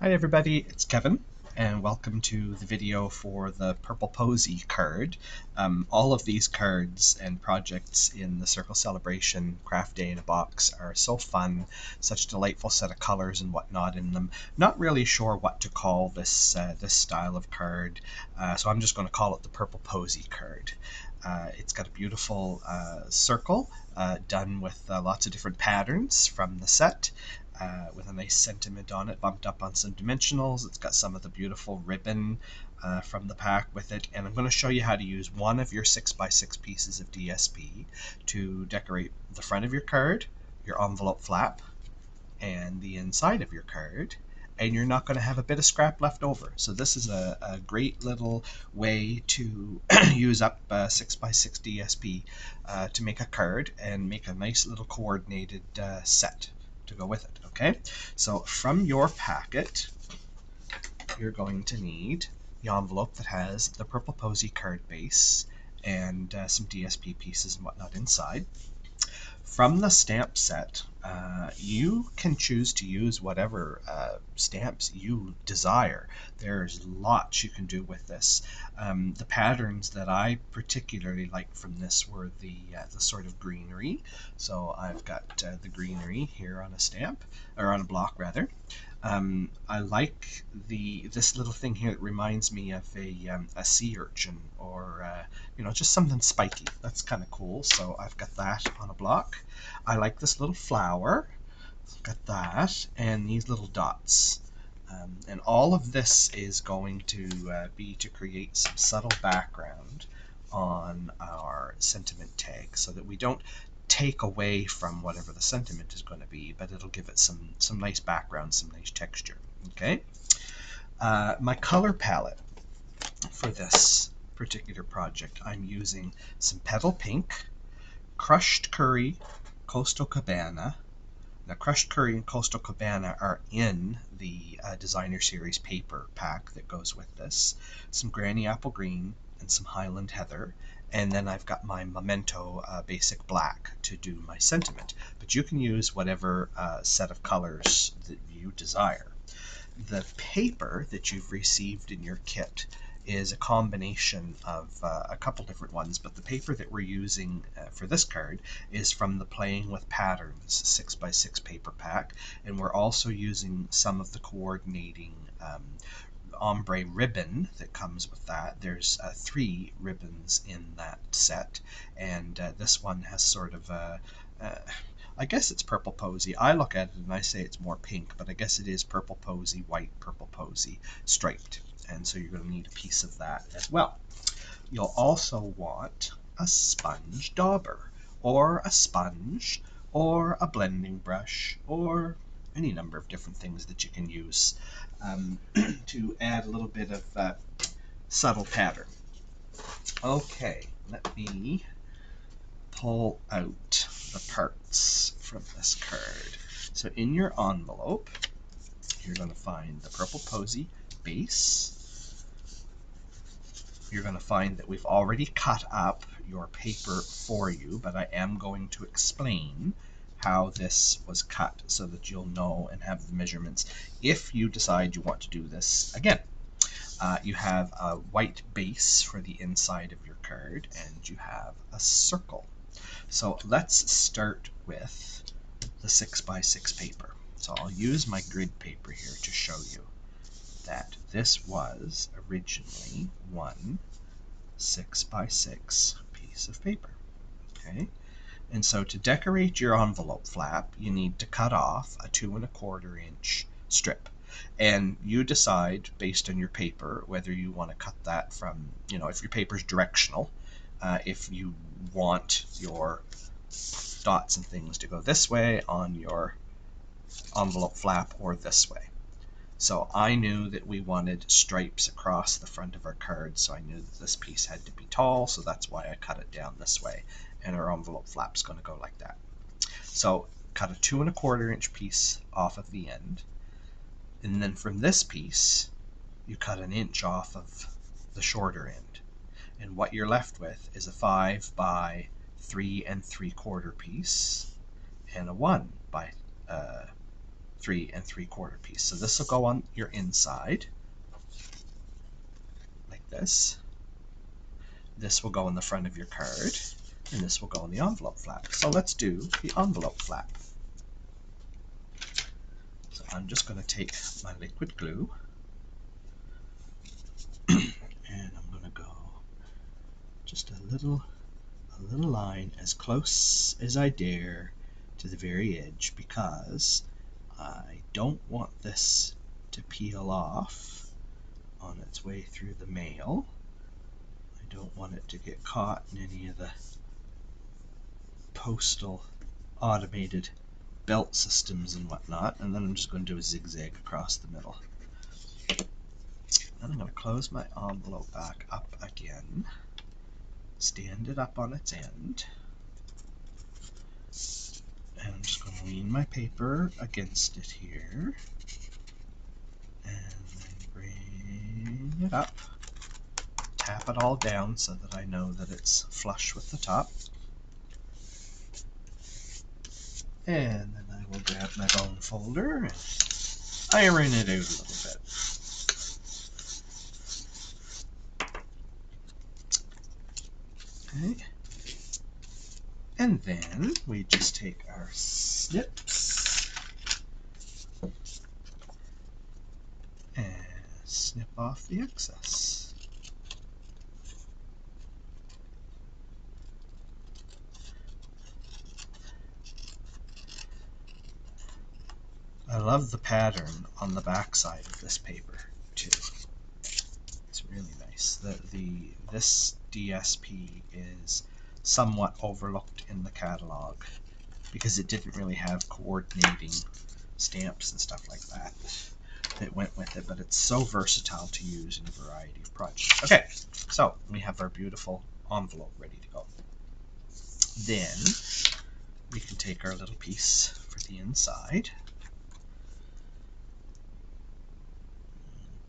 Hi everybody, it's Kevin, and welcome to the video for the Purple Posey card. All of these cards and projects in the Circle Celebration Craft Day in a Box are so fun, such a delightful set of colors and whatnot in them. Not really sure what to call this style of card, so I'm just going to call it the Purple Posey card. It's got a beautiful circle done with lots of different patterns from the set. With a nice sentiment on it, bumped up on some dimensionals. It's got some of the beautiful ribbon from the pack with it, and I'm going to show you how to use one of your 6x6 pieces of DSP to decorate the front of your card, your envelope flap, and the inside of your card, and you're not going to have a bit of scrap left over. So this is a great little way to use up 6x6 DSP to make a card and make a nice little coordinated set to go with it. Okay, so from your packet, you're going to need the envelope that has the Purple Posey card base and some DSP pieces and whatnot inside. From the stamp set, you can choose to use whatever stamps you desire. There's lots you can do with this. The patterns that I particularly liked from this were the sort of greenery. So I've got the greenery here on a stamp, or on a block rather. I like this little thing here that reminds me of a sea urchin, or just something spiky. That's kind of cool. So I've got that on a block. I like this little flower. I've got that, and these little dots. And all of this is going to be to create some subtle background on our sentiment tag, so that we don't take away from whatever the sentiment is going to be, but it'll give it some nice background, some nice texture. Okay. My color palette for this particular project, I'm using some Petal Pink, Crushed Curry, Coastal Cabana. Now, Crushed Curry and Coastal Cabana are in the Designer Series paper pack that goes with this. Some Granny Apple Green and some Highland Heather. And then I've got my Memento Basic Black to do my sentiment. But you can use whatever set of colors that you desire. The paper that you've received in your kit is a combination of a couple different ones, but the paper that we're using for this card is from the Playing with Patterns 6x6 paper pack, and we're also using some of the coordinating ombre ribbon that comes with that. There's 3 ribbons in that set, and this one has sort of a I guess it's Purple Posey. I look at it and I say it's more pink, but I guess it is Purple Posey, white Purple Posey, striped. And so you're going to need a piece of that as well. You'll also want a sponge dauber, or a sponge, or a blending brush, or any number of different things that you can use to add a little bit of subtle pattern. Okay, let me pull out the parts from this card. So in your envelope, you're going to find the Purple Posey base. You're going to find that we've already cut up your paper for you, but I am going to explain how this was cut so that you'll know and have the measurements if you decide you want to do this again. You have a white base for the inside of your card, and you have a circle. So let's start with the 6x6 paper. So I'll use my grid paper here to show you that this was originally one 6x6 piece of paper. Okay, and so to decorate your envelope flap, you need to cut off a 2 1/4 inch strip. And you decide based on your paper whether you want to cut that from, if your paper's directional, if you want your dots and things to go this way on your envelope flap or this way. So I knew that we wanted stripes across the front of our card, so I knew that this piece had to be tall, so that's why I cut it down this way, and our envelope flap's going to go like that. So cut a 2 1/4 inch piece off of the end, and then from this piece you cut 1 inch off of the shorter end, and what you're left with is a 5 by 3 3/4 piece and a 1 by 3 3/4 piece. So this will go on your inside, like this. This will go in the front of your card, and this will go in the envelope flap. So let's do the envelope flap. So I'm just going to take my liquid glue, and I'm going to go just a little line as close as I dare to the very edge, because I don't want this to peel off on its way through the mail. I don't want it to get caught in any of the postal automated belt systems and whatnot. And then I'm just going to do a zigzag across the middle. Then I'm going to close my envelope back up again, stand it up on its end, and I'm just going to lean my paper against it here, and then bring it up, tap it all down so that I know that it's flush with the top, and then I will grab my bone folder and iron it out a little bit. Okay. And then we just take our snips and snip off the excess. I love the pattern on the back side of this paper too. It's really nice. This DSP is somewhat overlooked in the catalog because it didn't really have coordinating stamps and stuff like that that went with it, but it's so versatile to use in a variety of projects. Okay, so we have our beautiful envelope ready to go. Then we can take our little piece for the inside,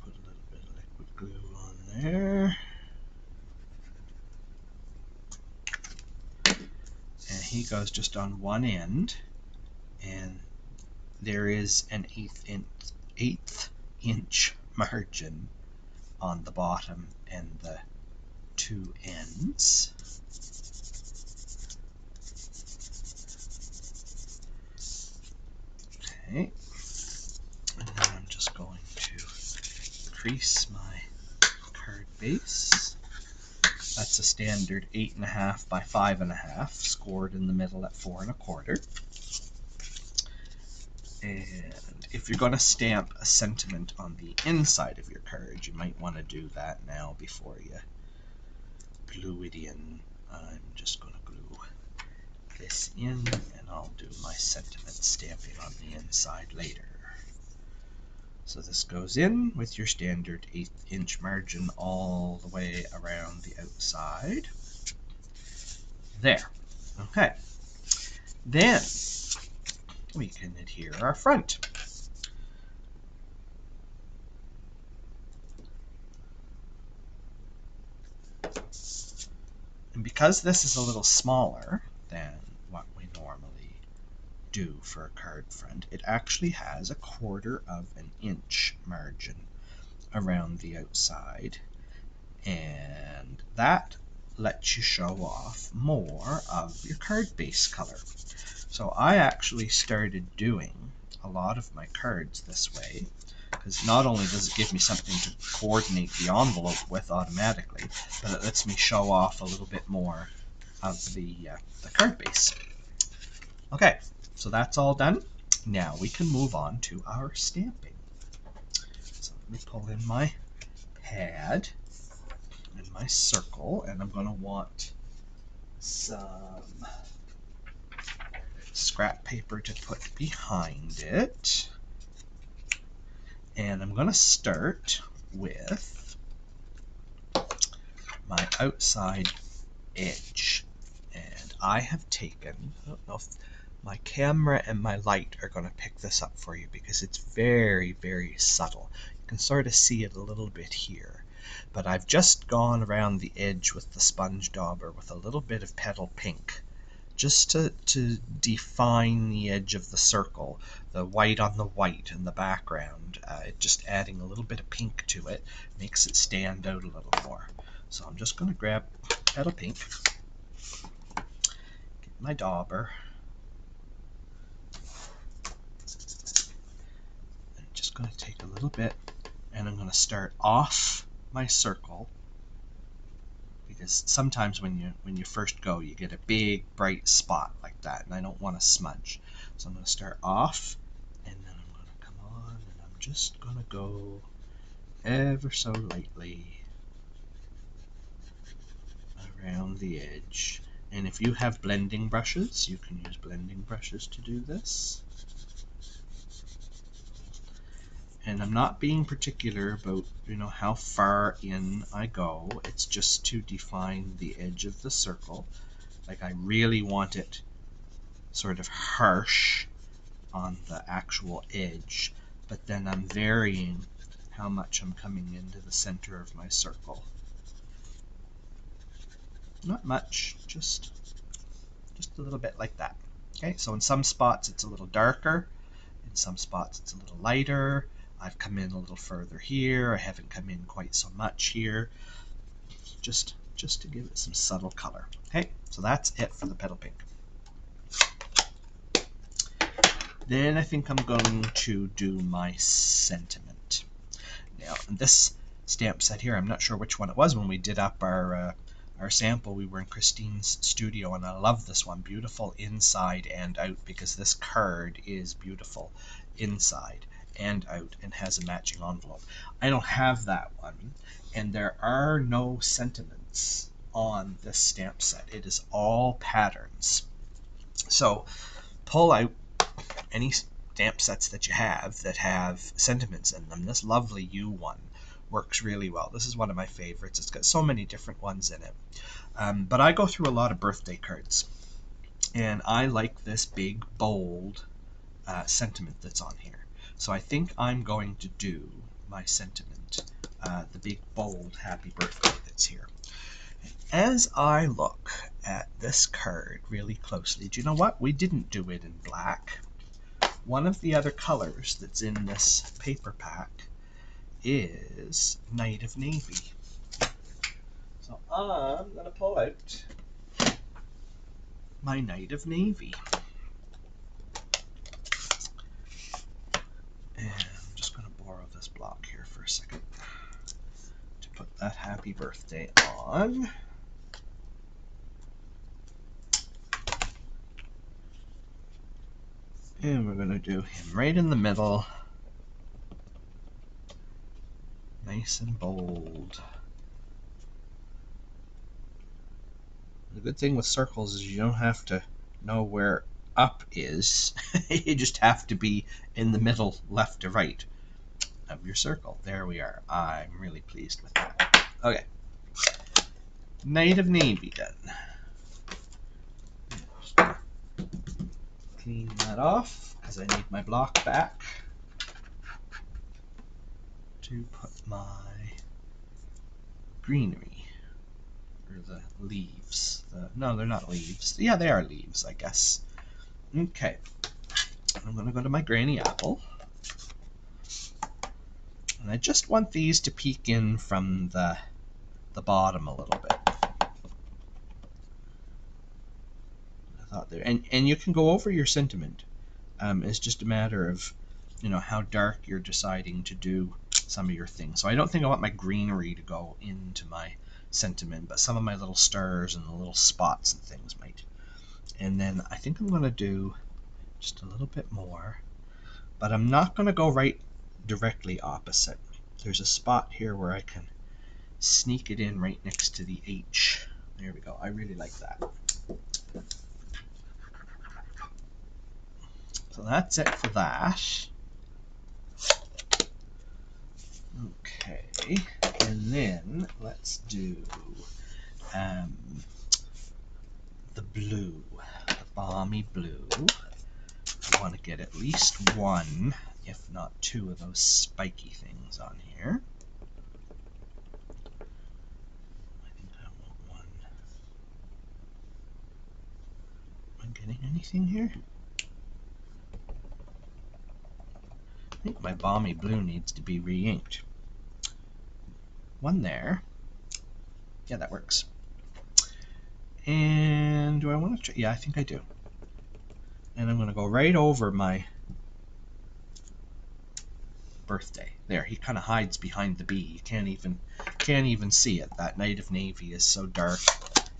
put a little bit of liquid glue on there, and he goes just on one end, and there is an eighth inch margin on the bottom and the two ends. Okay, and then I'm just going to crease my card base. That's a standard 8.5 by 5.5, scored in the middle at 4 1/4. And if you're going to stamp a sentiment on the inside of your card, you might want to do that now before you glue it in. I'm just going to glue this in, and I'll do my sentiment stamping on the inside later. So this goes in with your standard 1/8 inch margin all the way around the outside. There. Okay. Then we can adhere our front. And because this is a little smaller than what we normally do for a card front, it actually has 1/4 of an inch margin around the outside, and that lets you show off more of your card base color. So I actually started doing a lot of my cards this way, because not only does it give me something to coordinate the envelope with automatically, but it lets me show off a little bit more of the card base. Okay, so that's all done. Now we can move on to our stamping. So let me pull in my pad and my circle, and I'm going to want some scrap paper to put behind it. And I'm going to start with my outside edge. And I have taken, I don't know if my camera and my light are going to pick this up for you because it's very, very subtle. You can sort of see it a little bit here. But I've just gone around the edge with the sponge dauber with a little bit of petal pink, just to define the edge of the circle, the white on the white in the background. Just adding a little bit of pink to it makes it stand out a little more. So I'm just going to grab petal pink, get my dauber, and I'm just going to take a little bit, and I'm going to start off my circle, because sometimes when you first go, you get a big bright spot like that, and I don't want to smudge. So I'm going to start off, and then I'm going to come on, and I'm just going to go ever so lightly around the edge. And if you have blending brushes, you can use blending brushes to do this. And I'm not being particular about, how far in I go. It's just to define the edge of the circle. Like, I really want it sort of harsh on the actual edge, but then I'm varying how much I'm coming into the center of my circle. Not much, just a little bit like that. Okay, so in some spots it's a little darker, in some spots it's a little lighter. I've come in a little further here, I haven't come in quite so much here, just to give it some subtle color. Okay, so that's it for the petal pink. Then I think I'm going to do my sentiment. Now, in this stamp set here, I'm not sure which one it was when we did up our sample. We were in Christine's studio, and I love this one. Beautiful inside and out, because this card is beautiful inside and out and has a matching envelope. I don't have that one, and there are no sentiments on this stamp set. It is all patterns. So pull out any stamp sets that you have that have sentiments in them. This lovely U one works really well. This is one of my favorites. It's got so many different ones in it. But I go through a lot of birthday cards, and I like this big, bold sentiment that's on here. So I think I'm going to do my sentiment, the big, bold, happy birthday that's here. As I look at this card really closely, do you know what? We didn't do it in black. One of the other colors that's in this paper pack is Night of Navy. So I'm going to pull out my Night of Navy. And I'm just going to borrow this block here for a second to put that happy birthday on. And we're going to do him right in the middle. Nice and bold. The good thing with circles is you don't have to know where up is. You just have to be in the middle, left to right of your circle. There we are. I'm really pleased with that. Okay. Night of Navy then. Just clean that off because I need my block back to put my greenery, or the leaves. No, they're not leaves. Yeah, they are leaves, I guess. Okay. I'm going to go to my granny apple. And I just want these to peek in from the bottom a little bit. I thought there, and you can go over your sentiment. It's just a matter of, how dark you're deciding to do some of your things. So I don't think I want my greenery to go into my sentiment, but some of my little stars and the little spots and things might. And then I think I'm going to do just a little bit more, but I'm not going to go right directly opposite. There's a spot here where I can sneak it in right next to the H. There we go. I really like that. So that's it for that. Okay, and then let's do the blue, the balmy blue. I want to get at least one, if not two, of those spiky things on here. I think I want forgetting anything here? I think my balmy blue needs to be re-inked. One there. Yeah, that works. And do I want to? Yeah, I think I do. And I'm going to go right over my birthday. There, he kind of hides behind the bee. You can't even see it. That night of navy is so dark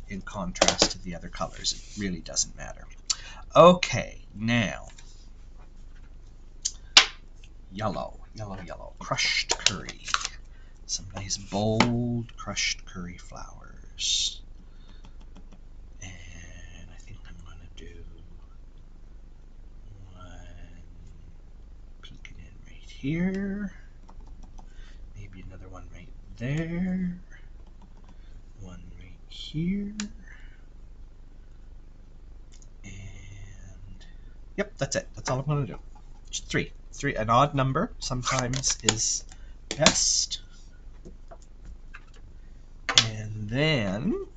in contrast to the other colors. It really doesn't matter. Okay, now yellow, crushed curry. Some nice bold crushed curry flowers. And I think I'm going to do one peeking in right here. Maybe another one right there. One right here. And yep, that's it. That's all I'm going to do. Just three. An odd number sometimes is best. And then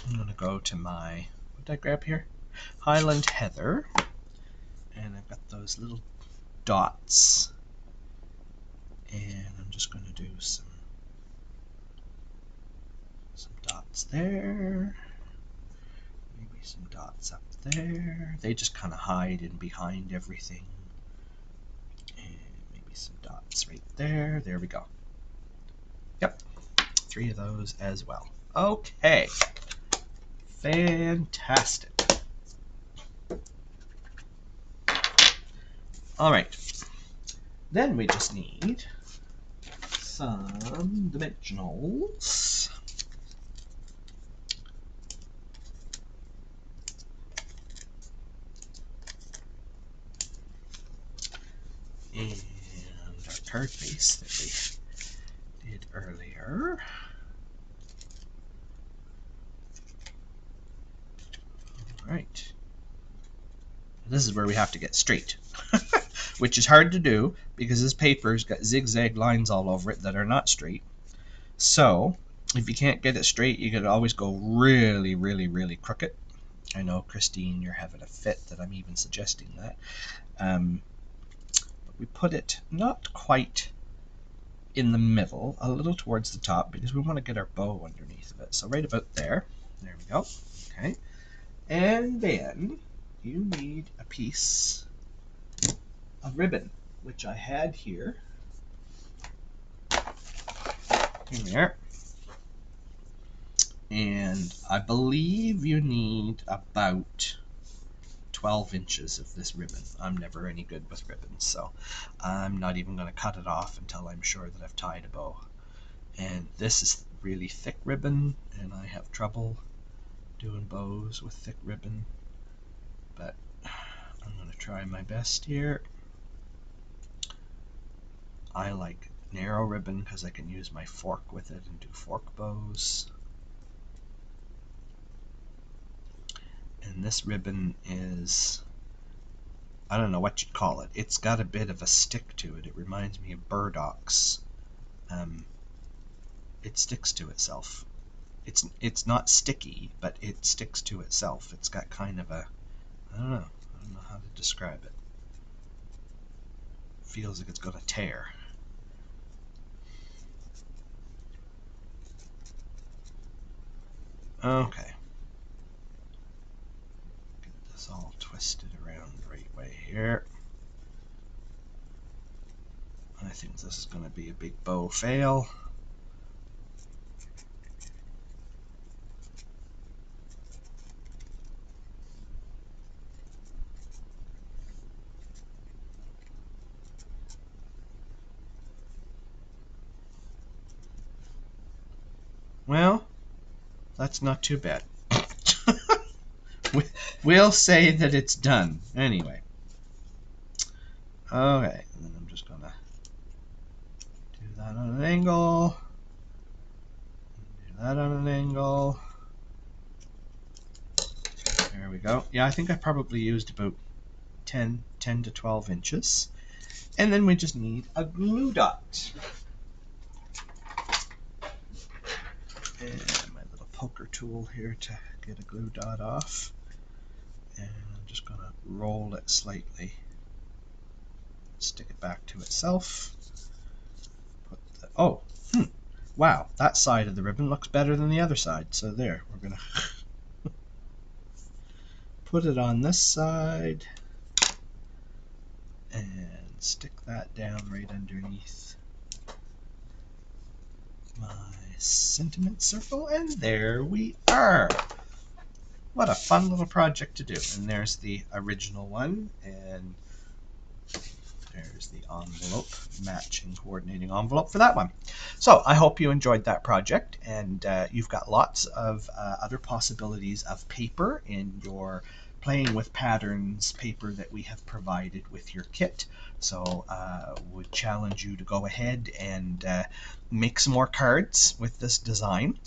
I'm going to go to my, what did I grab here? Highland Heather. And I've got those little dots. And I'm just going to do some dots there. Maybe some dots up there. They just kind of hide in behind everything. And maybe some dots right there. There we go. Yep, 3 of those as well. Okay, fantastic. All right, then we just need some dimensionals. And our card base that we did earlier. All right. This is where we have to get straight, which is hard to do because this paper's got zigzag lines all over it that are not straight. So if you can't get it straight, you could always go really, really, really crooked. I know, Christine, you're having a fit that I'm even suggesting that. But we put it not quite in the middle, a little towards the top, because we want to get our bow underneath of it. So right about there. There we go. Okay. And then you need a piece of ribbon, which I had here. Here we are. And I believe you need about 12 inches of this ribbon. I'm never any good with ribbons, so I'm not even going to cut it off until I'm sure that I've tied a bow. And this is really thick ribbon, and I have trouble doing bows with thick ribbon, but I'm going to try my best here. I like narrow ribbon because I can use my fork with it and do fork bows. And this ribbon is, I don't know what you'd call it. It's got a bit of a stick to it. It reminds me of burdocks. It sticks to itself. It's not sticky, but it sticks to itself. It's got kind of a, I don't know how to describe it. Feels like it's going to tear. Okay. Get this all twisted around the right way here. I think this is going to be a big bow fail. Well, that's not too bad. We'll say that it's done. Anyway. Okay, and then I'm just going to do that on an angle. Do that on an angle. There we go. Yeah, I think I probably used about 10 to 12 inches. And then we just need a glue dot. And my little poker tool here to get a glue dot off. And I'm just just going to roll it slightly, stick it back to itself. Put the, oh, wow, that side of the ribbon looks better than the other side. So there, we're going to put it on this side and stick that down right underneath my sentiment circle, and there we are. What a fun little project to do. And there's the original one, and there's the envelope, matching coordinating envelope for that one. So I hope you enjoyed that project, and you've got lots of other possibilities of paper in your playing with patterns paper that we have provided with your kit. So would challenge you to go ahead and make some more cards with this design.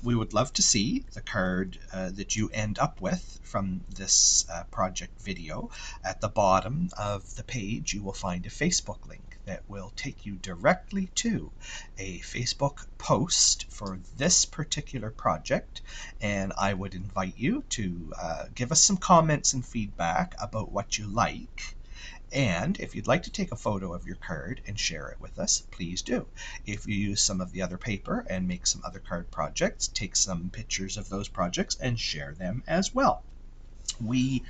We would love to see the card that you end up with from this project video. At the bottom of the page you will find a Facebook link that will take you directly to a Facebook post for this particular project, and I would invite you to give us some comments and feedback about what you like. And if you'd like to take a photo of your card and share it with us, please do. If you use some of the other paper and make some other card projects, take some pictures of those projects and share them as well. We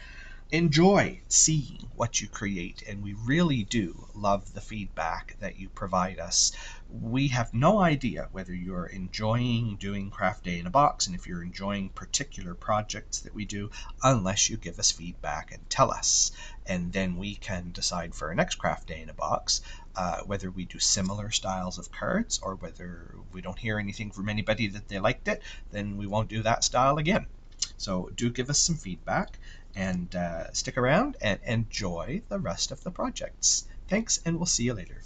enjoy seeing what you create, and we really do love the feedback that you provide us. We have no idea whether you're enjoying doing Craft Day in a Box and if you're enjoying particular projects that we do unless you give us feedback and tell us, and then we can decide for our next Craft Day in a Box whether we do similar styles of cards, or whether we don't hear anything from anybody that they liked it, then we won't do that style again. So do give us some feedback, and stick around and enjoy the rest of the projects. Thanks, and we'll see you later.